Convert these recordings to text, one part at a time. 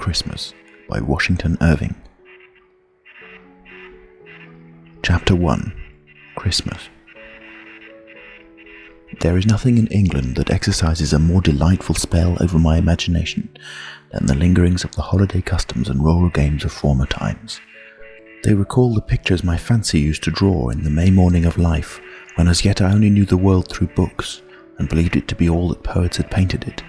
Christmas by Washington Irving. Chapter 1. Christmas. There is nothing in England that exercises a more delightful spell over my imagination than the lingerings of the holiday customs and rural games of former times. They recall the pictures my fancy used to draw in the May morning of life, when as yet I only knew the world through books, and believed it to be all that poets had painted it,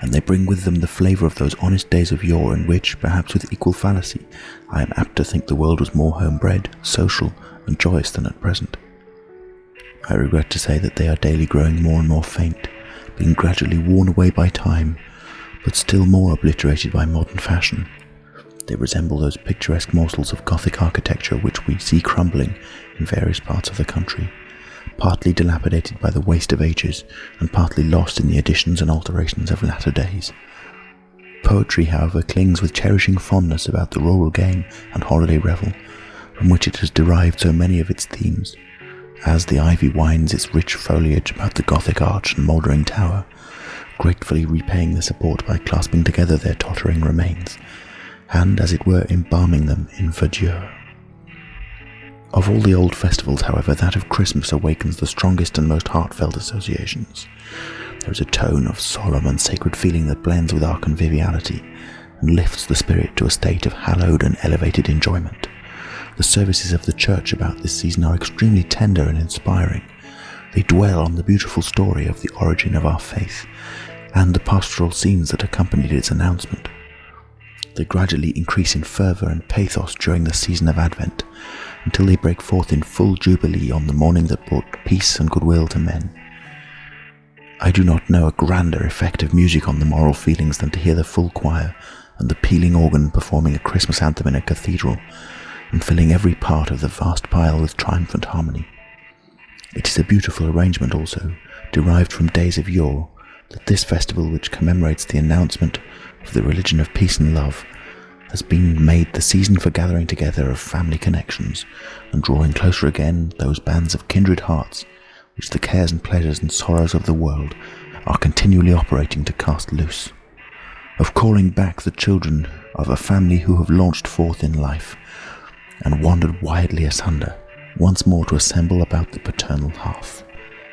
and they bring with them the flavour of those honest days of yore in which, perhaps with equal fallacy, I am apt to think the world was more homebred, social, and joyous than at present. I regret to say that they are daily growing more and more faint, being gradually worn away by time, but still more obliterated by modern fashion. They resemble those picturesque morsels of Gothic architecture which we see crumbling in various parts of the country, partly dilapidated by the waste of ages, and partly lost in the additions and alterations of latter days. Poetry, however, clings with cherishing fondness about the rural game and holiday revel, from which it has derived so many of its themes, as the ivy winds its rich foliage about the Gothic arch and mouldering tower, gratefully repaying the support by clasping together their tottering remains, and, as it were, embalming them in verdure. Of all the old festivals, however, that of Christmas awakens the strongest and most heartfelt associations. There is a tone of solemn and sacred feeling that blends with our conviviality, and lifts the spirit to a state of hallowed and elevated enjoyment. The services of the church about this season are extremely tender and inspiring. They dwell on the beautiful story of the origin of our faith, and the pastoral scenes that accompanied its announcement. They gradually increase in fervour and pathos during the season of Advent, until they break forth in full jubilee on the morning that brought peace and goodwill to men. I do not know a grander effect of music on the moral feelings than to hear the full choir and the pealing organ performing a Christmas anthem in a cathedral, and filling every part of the vast pile with triumphant harmony. It is a beautiful arrangement also, derived from days of yore, that this festival, which commemorates the announcement of the religion of peace and love, has been made the season for gathering together of family connections, and drawing closer again those bands of kindred hearts which the cares and pleasures and sorrows of the world are continually operating to cast loose, of calling back the children of a family who have launched forth in life, and wandered widely asunder, once more to assemble about the paternal hearth,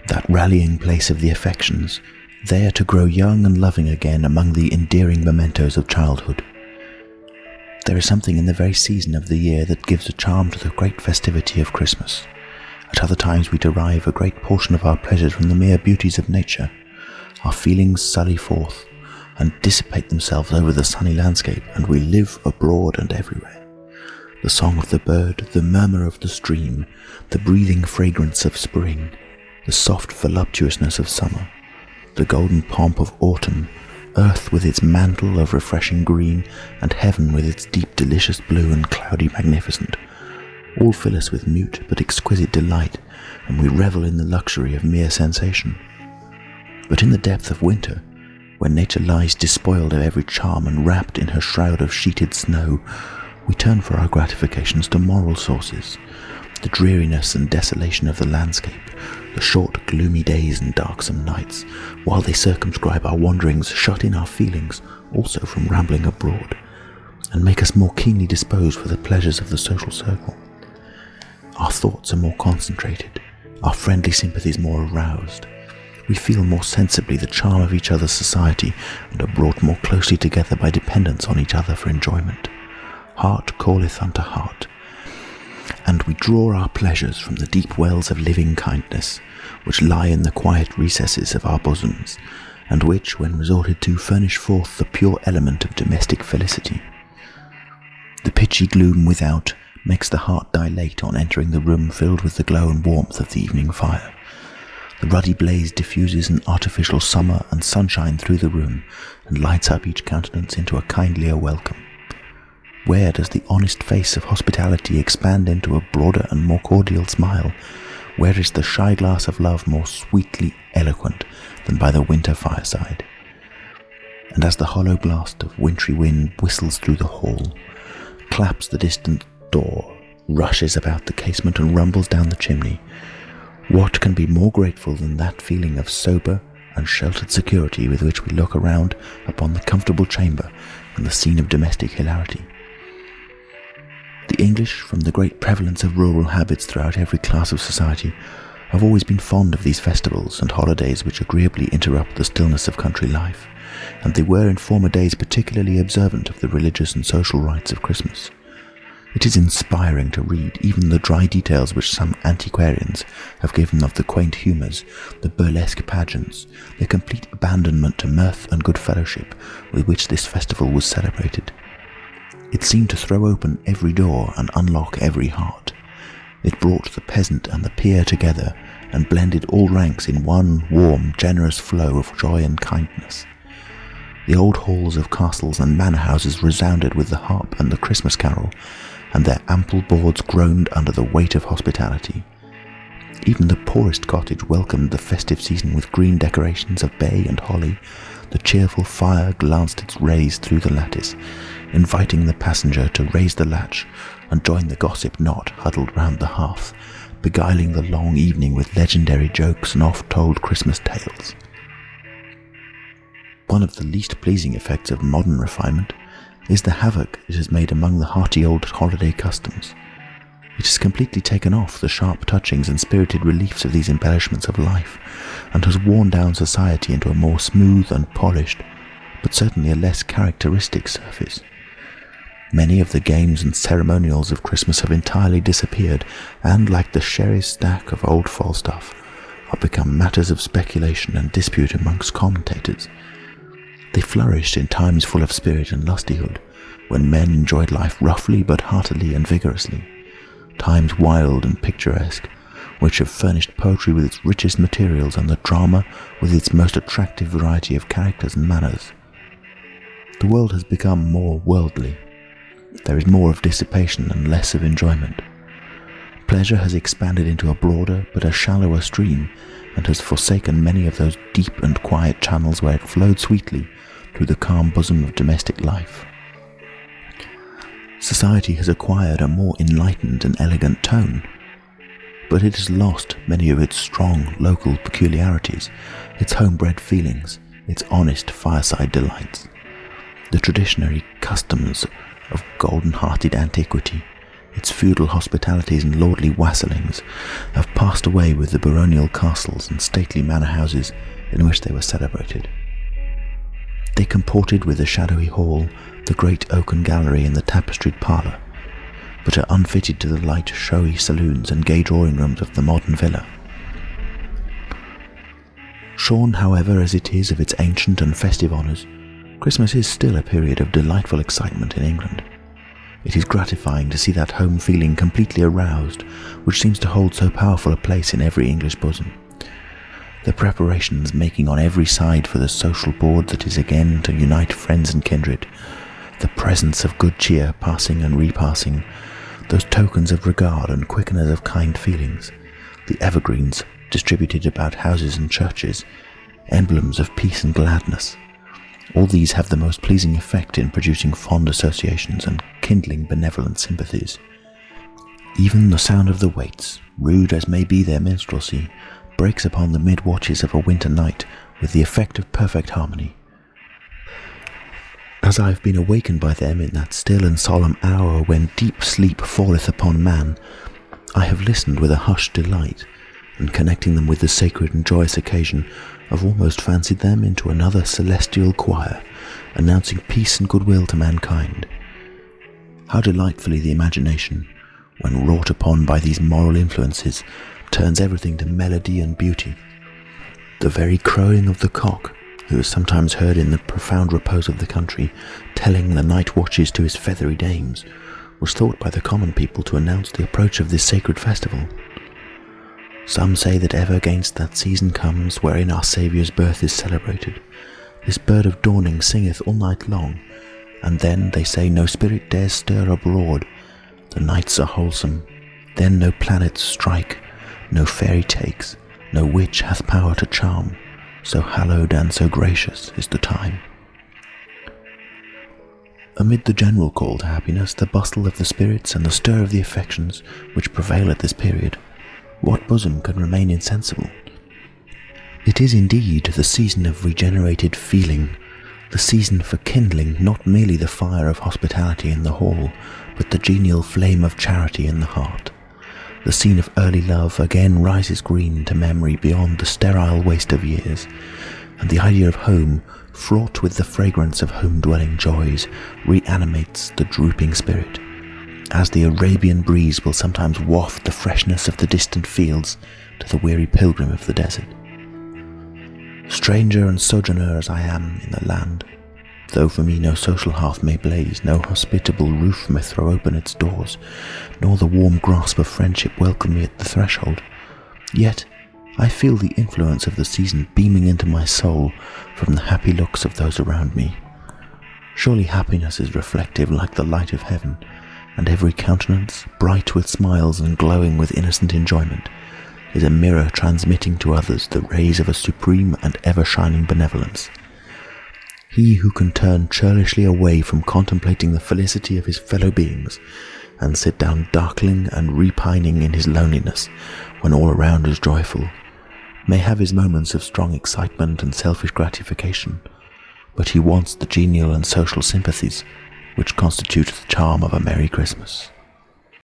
that rallying place of the affections, there to grow young and loving again among the endearing mementos of childhood. There is something in the very season of the year that gives a charm to the great festivity of Christmas. At other times we derive a great portion of our pleasures from the mere beauties of nature. Our feelings sally forth and dissipate themselves over the sunny landscape, and we live abroad and everywhere. The song of the bird, the murmur of the stream, the breathing fragrance of spring, the soft voluptuousness of summer, the golden pomp of autumn, earth with its mantle of refreshing green, and heaven with its deep delicious blue and cloudy magnificent, all fill us with mute but exquisite delight, and we revel in the luxury of mere sensation. But in the depth of winter, when nature lies despoiled of every charm and wrapped in her shroud of sheeted snow, we turn for our gratifications to moral sources. The dreariness and desolation of the landscape, the short gloomy days and darksome nights, while they circumscribe our wanderings, shut in our feelings also from rambling abroad, and make us more keenly disposed for the pleasures of the social circle. Our thoughts are more concentrated, our friendly sympathies more aroused. We feel more sensibly the charm of each other's society, and are brought more closely together by dependence on each other for enjoyment. Heart calleth unto heart, and we draw our pleasures from the deep wells of living kindness, which lie in the quiet recesses of our bosoms, and which, when resorted to, furnish forth the pure element of domestic felicity. The pitchy gloom without makes the heart dilate on entering the room filled with the glow and warmth of the evening fire. The ruddy blaze diffuses an artificial summer and sunshine through the room, and lights up each countenance into a kindlier welcome. Where does the honest face of hospitality expand into a broader and more cordial smile? Where is the shy glass of love more sweetly eloquent than by the winter fireside? And as the hollow blast of wintry wind whistles through the hall, claps the distant door, rushes about the casement and rumbles down the chimney, what can be more grateful than that feeling of sober and sheltered security with which we look around upon the comfortable chamber and the scene of domestic hilarity. The English, from the great prevalence of rural habits throughout every class of society, have always been fond of these festivals and holidays which agreeably interrupt the stillness of country life, and they were in former days particularly observant of the religious and social rites of Christmas. It is inspiring to read even the dry details which some antiquarians have given of the quaint humours, the burlesque pageants, the complete abandonment to mirth and good fellowship with which this festival was celebrated. It seemed to throw open every door and unlock every heart. It brought the peasant and the peer together and blended all ranks in one warm, generous flow of joy and kindness. The old halls of castles and manor houses resounded with the harp and the Christmas carol, and their ample boards groaned under the weight of hospitality. Even the poorest cottage welcomed the festive season with green decorations of bay and holly. The cheerful fire glanced its rays through the lattice, inviting the passenger to raise the latch and join the gossip knot huddled round the hearth, beguiling the long evening with legendary jokes and oft-told Christmas tales. One of the least pleasing effects of modern refinement is the havoc it has made among the hearty old holiday customs. It has completely taken off the sharp touchings and spirited reliefs of these embellishments of life, and has worn down society into a more smooth and polished, but certainly a less characteristic surface. Many of the games and ceremonials of Christmas have entirely disappeared, and, like the sherry stack of old Falstaff, are become matters of speculation and dispute amongst commentators. They flourished in times full of spirit and lustihood, when men enjoyed life roughly but heartily and vigorously, times wild and picturesque, which have furnished poetry with its richest materials and the drama with its most attractive variety of characters and manners. The world has become more worldly. There is more of dissipation and less of enjoyment. Pleasure has expanded into a broader but a shallower stream, and has forsaken many of those deep and quiet channels where it flowed sweetly through the calm bosom of domestic life. Society has acquired a more enlightened and elegant tone, but it has lost many of its strong local peculiarities, its homebred feelings, its honest fireside delights. The traditionary customs of golden-hearted antiquity, its feudal hospitalities and lordly wassailings, have passed away with the baronial castles and stately manor houses in which they were celebrated. They comported with the shadowy hall, the great oaken gallery and the tapestried parlour, but are unfitted to the light, showy saloons and gay drawing-rooms of the modern villa. Shorn, however, as it is of its ancient and festive honours, Christmas is still a period of delightful excitement in England. It is gratifying to see that home feeling completely aroused, which seems to hold so powerful a place in every English bosom. The preparations making on every side for the social board that is again to unite friends and kindred, the presents of good cheer passing and repassing, those tokens of regard and quickeners of kind feelings, the evergreens distributed about houses and churches, emblems of peace and gladness, all these have the most pleasing effect in producing fond associations and kindling benevolent sympathies. Even the sound of the waits, rude as may be their minstrelsy, breaks upon the mid-watches of a winter night with the effect of perfect harmony. As I have been awakened by them in that still and solemn hour when deep sleep falleth upon man, I have listened with a hushed delight, and connecting them with the sacred and joyous occasion, have almost fancied them into another celestial choir, announcing peace and goodwill to mankind. How delightfully the imagination, when wrought upon by these moral influences, turns everything to melody and beauty. The very crowing of the cock, who is sometimes heard in the profound repose of the country, telling the night watches to his feathery dames, was thought by the common people to announce the approach of this sacred festival. Some say that ever against that season comes wherein our Saviour's birth is celebrated. This bird of dawning singeth all night long, and then, they say, no spirit dares stir abroad. The nights are wholesome, then no planets strike, no fairy takes, no witch hath power to charm, so hallowed and so gracious is the time. Amid the general call to happiness, the bustle of the spirits and the stir of the affections which prevail at this period, what bosom can remain insensible? It is indeed the season of regenerated feeling, The season for kindling not merely the fire of hospitality in the hall, but the genial flame of charity in the heart. The scene of early love again rises green to memory beyond the sterile waste of years, and the idea of home, fraught with the fragrance of home-dwelling joys, reanimates the drooping spirit, as the Arabian breeze will sometimes waft the freshness of the distant fields to the weary pilgrim of the desert. Stranger and sojourner as I am in the land, though for me no social hearth may blaze, no hospitable roof may throw open its doors, nor the warm grasp of friendship welcome me at the threshold, yet I feel the influence of the season beaming into my soul from the happy looks of those around me. Surely happiness is reflective like the light of heaven, and every countenance, bright with smiles and glowing with innocent enjoyment, is a mirror transmitting to others the rays of a supreme and ever-shining benevolence. He who can turn churlishly away from contemplating the felicity of his fellow beings, and sit down darkling and repining in his loneliness when all around is joyful, may have his moments of strong excitement and selfish gratification, but he wants the genial and social sympathies which constitute the charm of a Merry Christmas.